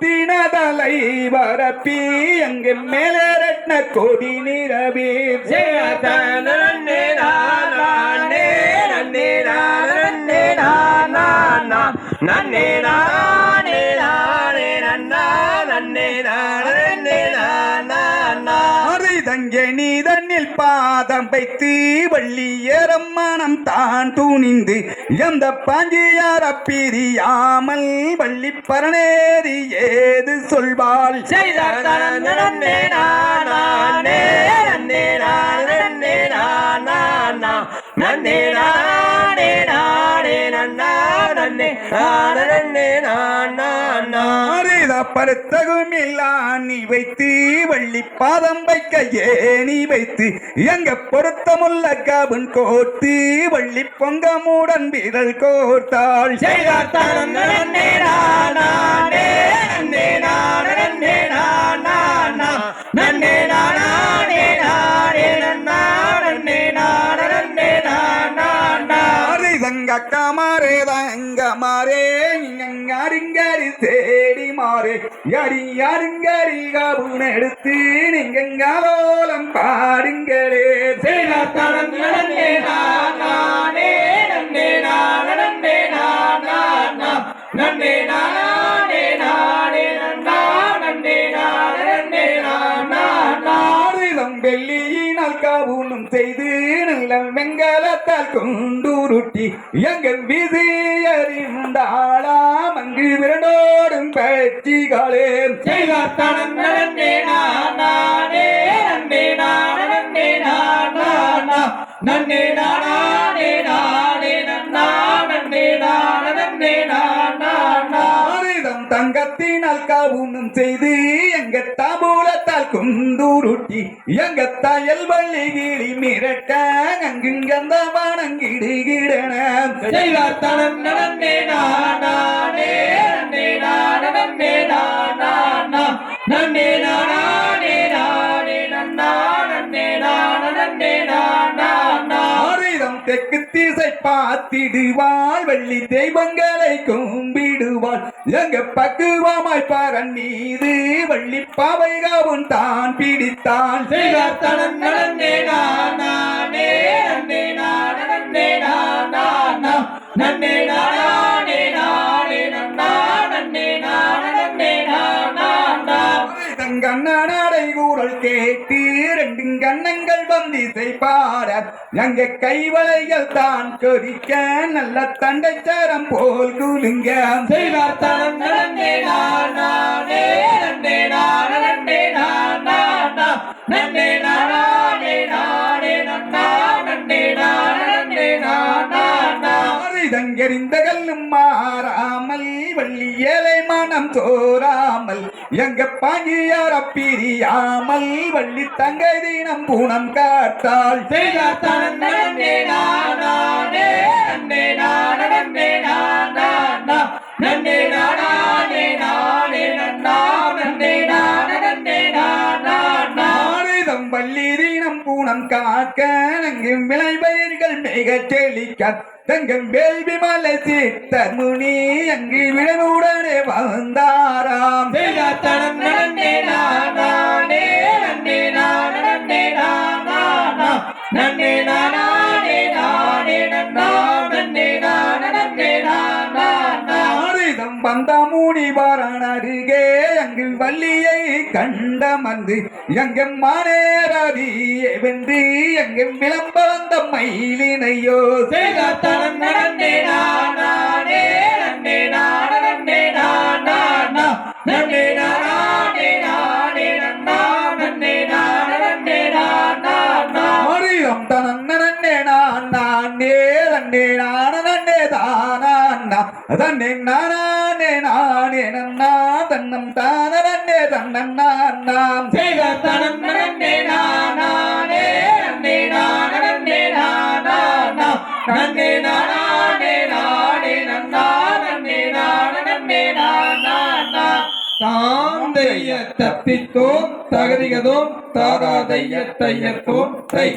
தினதலை வரப்பி அங்கு மேலே ரத்ன கொடி நிறவே நீதனில் பாதம் வைத்து வள்ளி ஏறம்மனம் தான் துணிந்து எந்த பாஞ்சியார பிரியாமல் வள்ளி பரணேறி ஏது சொல்வாள் பருத்தகுமில்லா நீ வைத்து வள்ளி பாதம் வைக்க ஏனி வைத்து எங்க பொருத்தமுள்ள கவன் கோத்து வள்ளி பொங்கமுடன் விரல் கோர்த்தாள் அக்கமாரே தங்கமாரே யாருங்கரி தேடி மாறே யாரி யாருங்கரி கபுன் எடுத்து நீங்கலோலம் பாருங்களே வெள்ளியினால் கவுனும் செய்து நல்ல வெங்கலத்தால் கொண்டுருட்டி எங்கள் விதி அறிந்தாளாம் அங்கு விரண்டோடும் பட்சிகளே தங்கத்தினால் கவுனும் செய்து எங்க தாபூலத்தால் குந்துருட்டி எங்க தாயல் வள்ளி கிளி மிரட்ட அங்குங்கந்த வனங்கிடுகிடன தெற்கு திசை பார்த்திடுவாள் வள்ளி தெய்வங்களை கும்பிடுவாள் எங்க பக்குவமாய் பரன் மீது வள்ளி பாவைகாவும் தான் பிடித்தான் கண்ணாடை கூறல் கேட்டு ரெண்டு கண்ணங்கள் வந்திசை பாட எங்க கைவளைகள் தான் கொதிக்க நல்ல தண்டை சரம் போல் குலுங்க எரிந்த கல்லும் மாறாமல் வள்ளி ஏழை மனம் தோறாமல் எங்க பாஞ்சியார பிரியாமல் வள்ளி தங்கை தினம் பூனம் காத்தாள் வள்ளி தினம் பூனம் காக்க நங்கும் விளைபயிர்கள் மிக செழிக்க தங்கம் வேள்வி மலை சித்தர் முனி அங்கு விழவுடனே வந்தாராம் வந்த முனிவரன் அருகே அங்கு வள்ளியை கண்டமர்ந்து எங்கும் மானேறியே வென்று எங்கும் விளம்ப வந்த மயிலினையோ தன்னே நானே நானே நன்னா தன்னம் தானே தன்னன்னாம் செய்த தனன்னே நானே நன்னே நானே நானா நன்னே நானே நானே நன்னா நன்னே நானே நானா தாந்தைய தப்பித்தோம் தகதிகதோம் தாராதைய தையத்தோம் தை